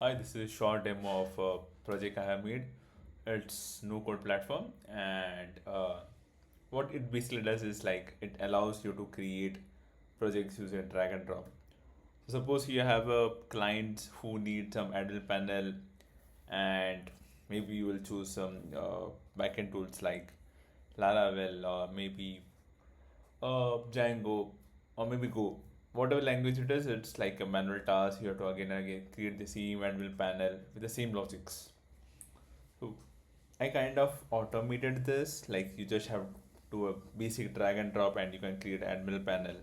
Hi, this is a short demo of a project I have made. It's no code platform, and what it basically does is like it allows you to create projects using drag and drop. So suppose you have a client who needs some admin panel, and maybe you will choose some backend tools like Laravel or maybe Django or maybe Go. Whatever language it is, it's like a manual task. You have to again and again create the same admin panel with the same logics. So I kind of automated this. Like you just have to a basic drag and drop, and you can create admin panel.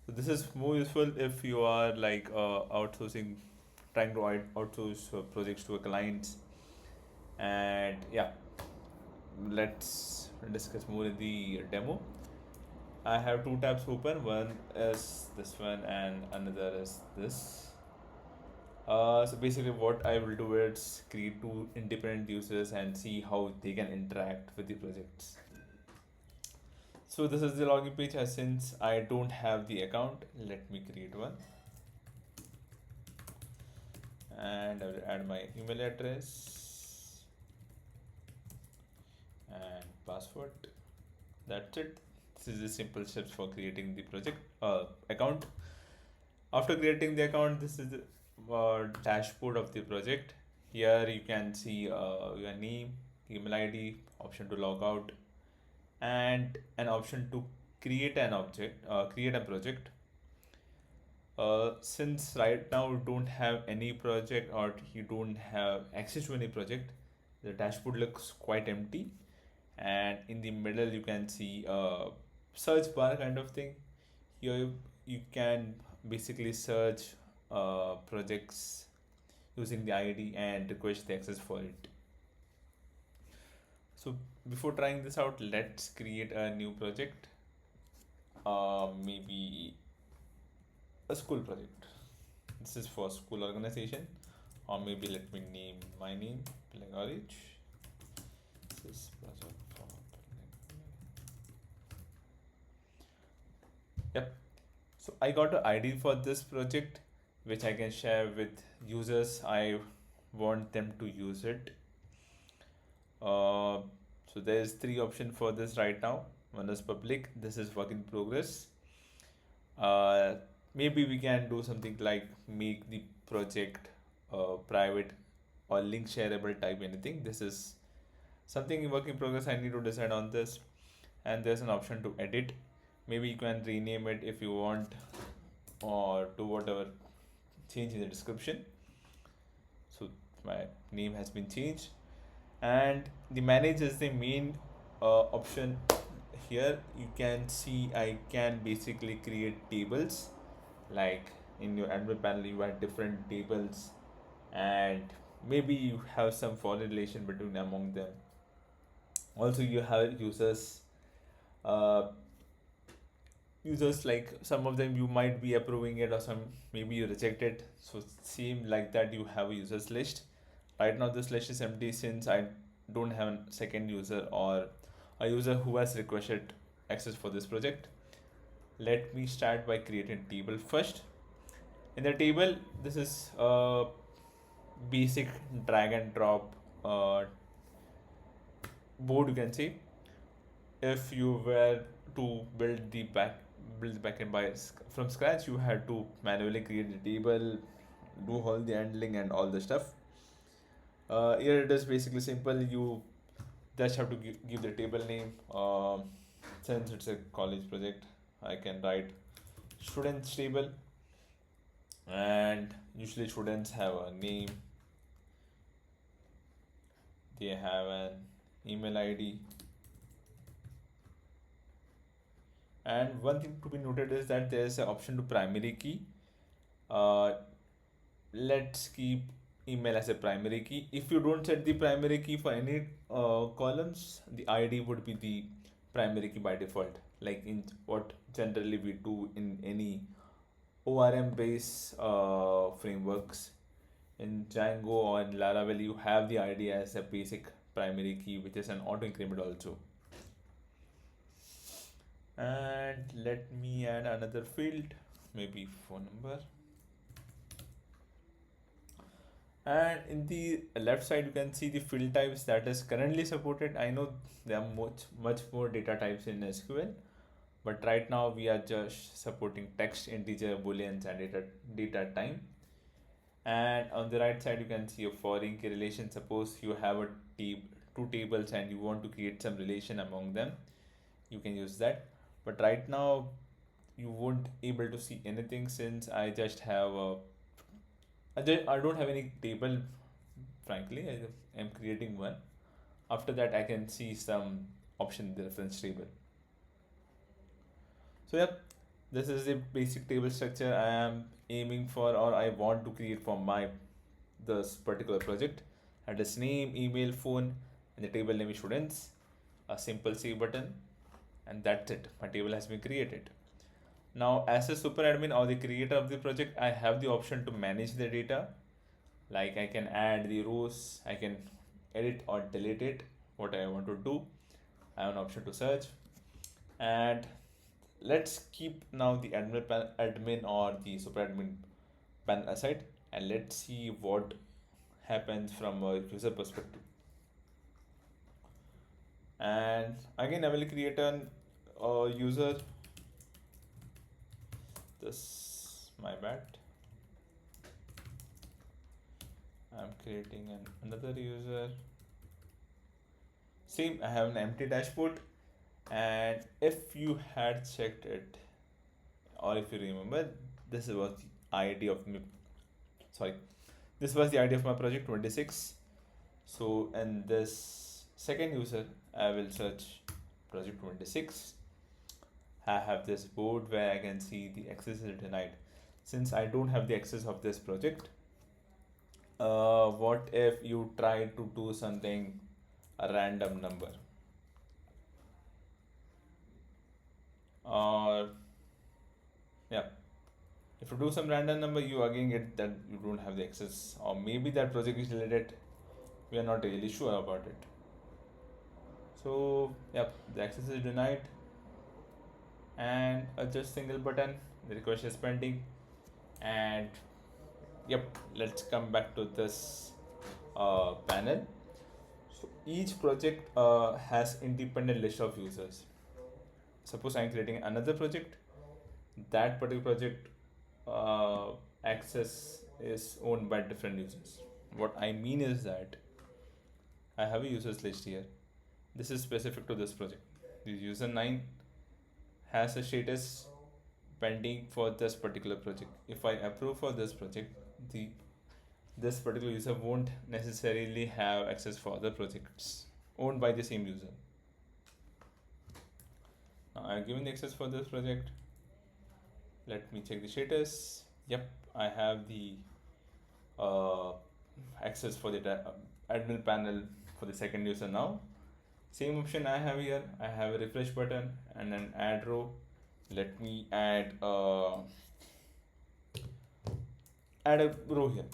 So this is more useful if you are like outsourcing, trying to outsource projects to a client. And yeah, let's discuss more in the demo. I have two tabs open. One is this one, and another is this. So basically, what I will do is create two independent users and see how they can interact with the projects. So this is the login page. Since I don't have the account, let me create one, and I will add my email address and password. That's it. This is the simple steps for creating the project account. After creating the account, this is the dashboard of the project. Here you can see your name, email ID, option to log out, and an option to create a project. Since right now you don't have any project or you don't have access to any project, the dashboard looks quite empty. And in the middle, you can see a search bar kind of thing. Here you can basically search projects using the ID and request the access for it. So before trying this out, let's create a new project. Maybe a school project. This is for school organization, or maybe let me name my name like Orange. This is project for yep. So I got an ID for this project, which I can share with users. I want them to use it. So there's three options for this right now. One is public. This is work in progress. Uh, Maybe we can do something like make the project private or link shareable type anything. This is something in work in progress. I need to decide on this. And there's an option to edit. Maybe you can rename it if you want, or do whatever change in the description. So my name has been changed, and the manage is the main option. Here you can see I can basically create tables. Like in your admin panel you have different tables, and maybe you have some foreign relation between among them. Also you have uh, users like some of them you might be approving it, or some maybe you reject it. So same like that, you have a users list. Right now this list is empty since I don't have a second user or a user who has requested access for this project. Let me start by creating table first. In the table, this is a basic drag and drop board, you can say. If you were to build the backend from scratch, you had to manually create the table, do all the handling and all the stuff. Here it is basically simple. You just have to give the table name. Since it's a college project, I can write students table, and usually students have a name, they have an email ID. And one thing to be noted is that there's an option to primary key. Uh, let's keep email as a primary key. If you don't set the primary key for any columns, the ID would be the primary key by default, like in what generally we do in any ORM based frameworks. In Django or in Laravel, you have the ID as a basic primary key, which is an auto increment also. And let me add another field, maybe phone number. And in the left side you can see the field types that is currently supported. I know there are much more data types in SQL, but right now we are just supporting text, integer, booleans, and data time. And on the right side you can see a foreign key relation. Suppose you have a two tables and you want to create some relation among them, you can use that. But right now you won't able to see anything, since I just have a I don't have any table, frankly. I am creating one. After that I can see some option in the reference table. So yep, this is the basic table structure I am aiming for, or I want to create for my this particular project. That is name, email, phone, and the table name is students, a simple save button, and that's it. My table has been created. Now, as a super admin or the creator of the project, I have the option to manage the data. Like I can add the rows, I can edit or delete it, what I want to do. I have an option to search. And let's keep now the admin or the super admin panel aside, and let's see what happens from a user perspective. And again I will create an user. This, my bad, I'm creating another user. Same, I have an empty dashboard. And if you had checked it, or if you remember, this was the ID of me. Sorry, this was the ID of my project 26. So in this second user, I will search project 26. I have this board where I can see the access is denied. Since I don't have the access of this project, what if you try to do something, a random number, or yeah, if you do some random number, you again get that you don't have the access, or maybe that project is deleted. We are not really sure about it. So yep, the access is denied, and just single button, the request is pending. And yep, let's come back to this panel. So each project has independent list of users. Suppose I'm creating another project, that particular project access is owned by different users. What I mean is that I have a users list here. This is specific to this project. The user 9 has a status pending for this particular project. If I approve for this project, this particular user won't necessarily have access for other projects owned by the same user. Now I've given the access for this project. Let me check the status. Yep, I have the access for the admin panel for the second user now. Same option I have here. I have a refresh button and an add row. Let me add a row here.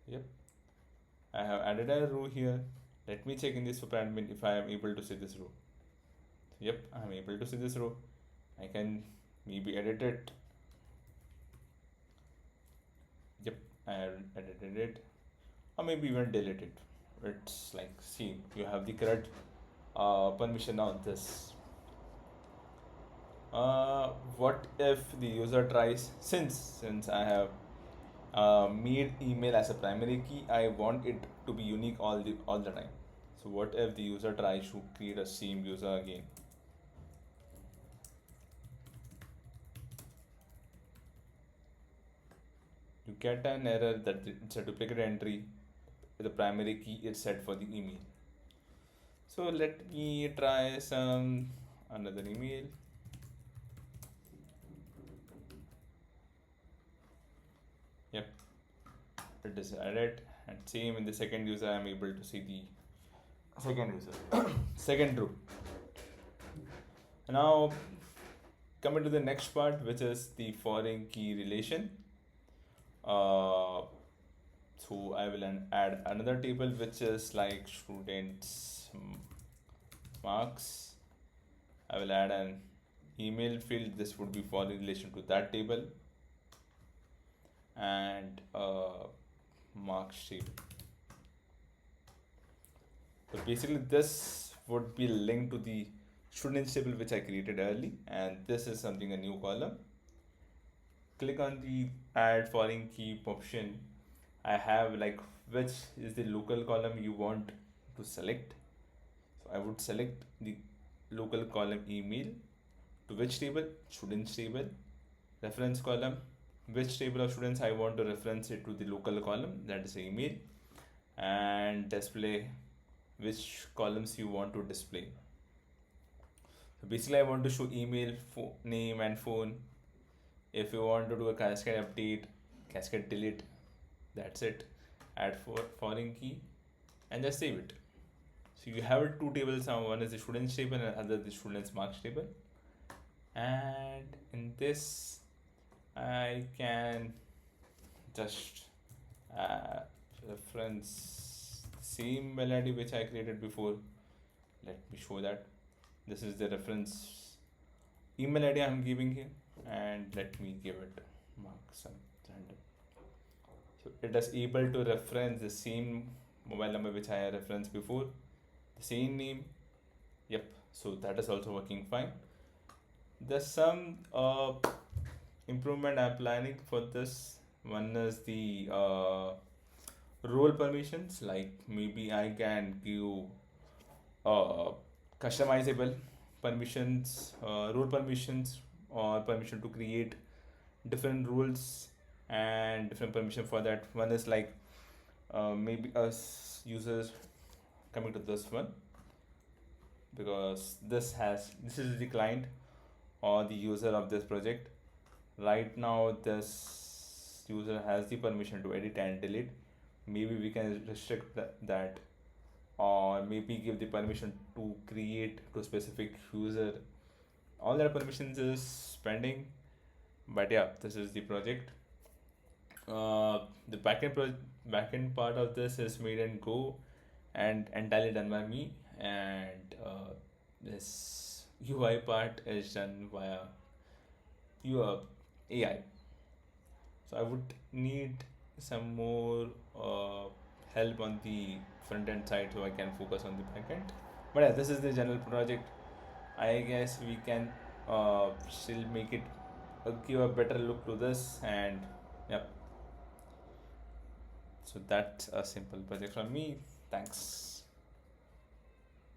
Yep, I have added a row here. Let me check in this super admin if I am able to see this row. Yep, I am able to see this row. I can maybe edit it. Yep, I have edited it, or maybe even delete it. It's like, see, you have the CRUD permission on this. What if the user tries, since I have made email as a primary key, I want it to be unique all the time. So what if the user tries to create a same user again? You get an error that it's a duplicate entry. The primary key is set for the email. So let me try another email. Yep, it is added, and same in the second user. I am able to see the second user, second row. Now coming to the next part, which is the foreign key relation. So I will add another table which is like students marks. I will add an email field. This would be for in relation to that table, and marks table. So basically this would be linked to the students table which I created early, and this is something a new column. Click on the add foreign key option. I have like which is the local column you want to select. So I would select the local column email. To which table? Students table. Reference column, which table of students I want to reference it to the local column, that is email. And display, which columns you want to display. So basically I want to show email, name and phone. If you want to do a cascade update, cascade delete, that's it. Add foreign key and just save it. So you have two tables now, one is the students table and other the students marks table. And in this I can just reference the same email ID which I created before. Let me show that. This is the reference email ID I'm giving here, and let me give it mark some random. So it is able to reference the same mobile number which I referenced before, the same name. Yep, so that is also working fine. There's some improvement I'm planning for this. One is the role permissions, like maybe I can give customizable permissions, role permissions, or permission to create different rules and different permission for that. One is like maybe us users coming to this one, because this is the client or the user of this project. Right now this user has the permission to edit and delete. Maybe we can restrict that, or maybe give the permission to create to a specific user. All that permissions is pending, but yeah, this is the project. The backend part of this is made in Go and entirely done by me, and this UI part is done via your AI. So I would need some more help on the front end side so I can focus on the back end. But yeah, this is the general project. I guess we can still make it give a better look to this, and yeah. So that's a simple project from me. Thanks.